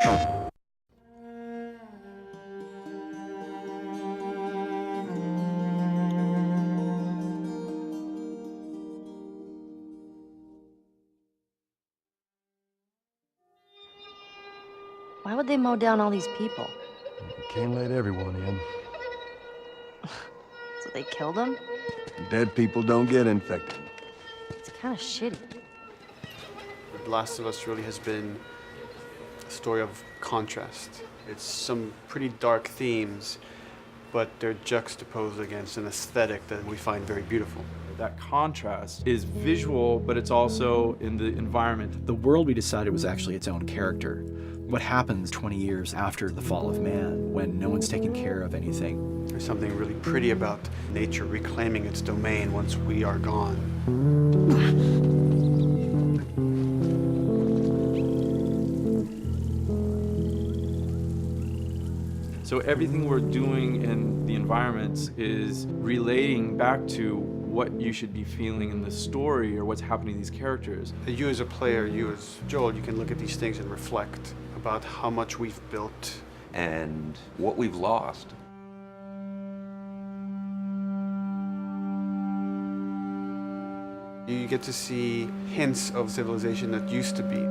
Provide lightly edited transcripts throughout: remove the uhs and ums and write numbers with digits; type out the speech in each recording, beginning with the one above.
Why would they mow down all these people? You can't let everyone in. So they killed them? Dead people don't get infected. It's kind of shitty. The Last of Us really has been a story of contrast. It's some pretty dark themes, but they're juxtaposed against an aesthetic that we find very beautiful. That contrast is visual, but it's also in the environment. The world we decided was actually its own character. What happens 20 years after the fall of man, when no one's taking care of anything? There's something really pretty about nature reclaiming its domain once we are gone. So everything we're doing in the environments is relating back to what you should be feeling in the story or what's happening to these characters. You as a player, you as Joel, you can look at these things and reflect about how much we've built and what we've lost. You get to see hints of civilization that used to be.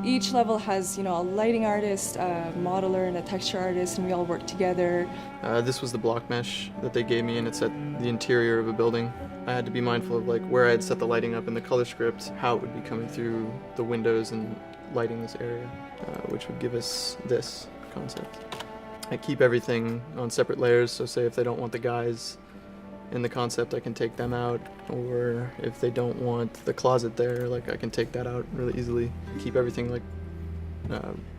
Each level has, a lighting artist, a modeler, and a texture artist, and we all work together. This was the block mesh that they gave me, and it set the interior of a building. I had to be mindful of where I had set the lighting up in the color script, how it would be coming through the windows and lighting this area, which would give us this concept. I keep everything on separate layers, so say if they don't want the guys in the concept, I can take them out, or if they don't want the closet there, I can take that out really easily. Keep everything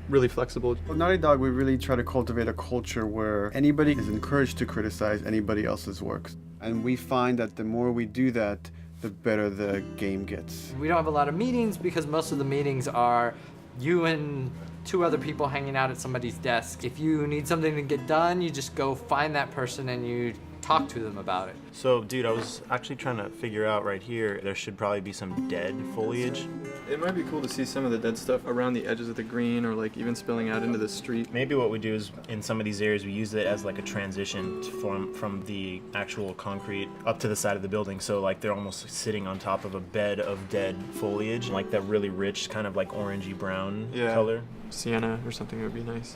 really flexible. Well, Naughty Dog, we really try to cultivate a culture where anybody is encouraged to criticize anybody else's works. And we find that the more we do that, the better the game gets. We don't have a lot of meetings because most of the meetings are you and 2 other people hanging out at somebody's desk. If you need something to get done, you just go find that person and you talk to them about it. So, dude, I was actually trying to figure out right here, there should probably be some dead foliage. It might be cool to see some of the dead stuff around the edges of the green, or even spilling out into the street. Maybe what we do is, in some of these areas, we use it as a transition from the actual concrete up to the side of the building. So they're almost sitting on top of a bed of dead foliage, that really rich kind of orangey brown color. Sienna or something would be nice.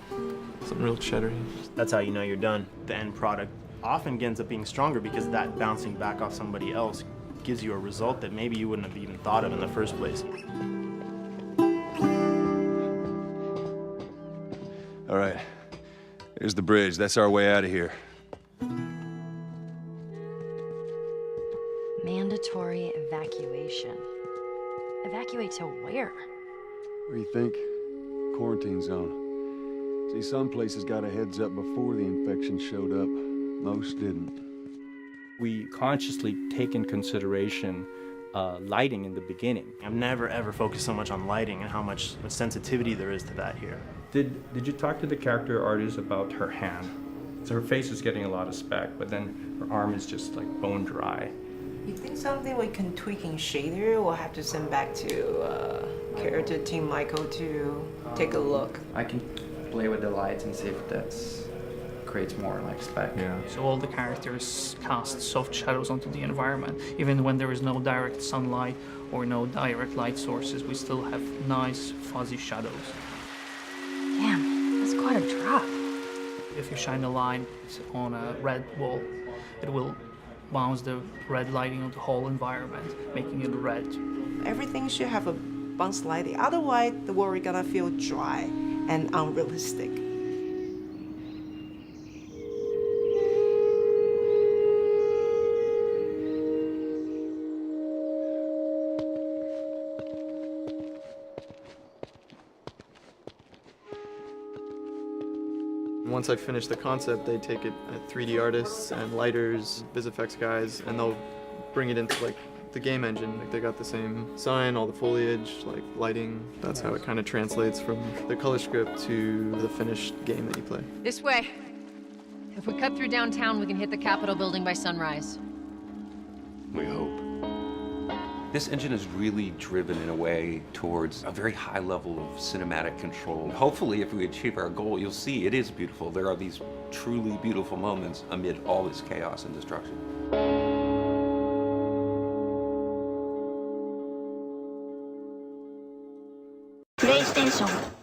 Something real cheddary. That's how you know you're done. The end product often ends up being stronger because that bouncing back off somebody else gives you a result that maybe you wouldn't have even thought of in the first place. All right, there's the bridge. That's our way out of here. Mandatory evacuation. Evacuate to where? What do you think? Quarantine zone. See, some places got a heads up before the infection showed up. Most didn't. We consciously take in consideration lighting in the beginning. I've never ever focused so much on lighting and how much sensitivity there is to that here. Did you talk to the character artist about her hand? So her face is getting a lot of speck, but then her arm is just bone dry. You think something we can tweak in shader? We'll have to send back to character team Michael to take a look. I can play with the lights and see if that creates more spec. Yeah. So all the characters cast soft shadows onto the environment. Even when there is no direct sunlight or no direct light sources, we still have nice fuzzy shadows. Damn, that's quite a drop. If you shine a light on a red wall, it will bounce the red lighting on the whole environment, making it red. Everything should have a bounce lighting. Otherwise, the world is gonna feel dry and unrealistic. Once I finish the concept, they take it at 3D artists and lighters, VisFX guys, and they'll bring it into the game engine. They got the same sign, all the foliage, lighting. That's how it kind of translates from the color script to the finished game that you play. This way. If we cut through downtown, we can hit the Capitol building by sunrise. We hope. This engine is really driven in a way towards a very high level of cinematic control. Hopefully, if we achieve our goal, you'll see it is beautiful. There are these truly beautiful moments amid all this chaos and destruction. PlayStation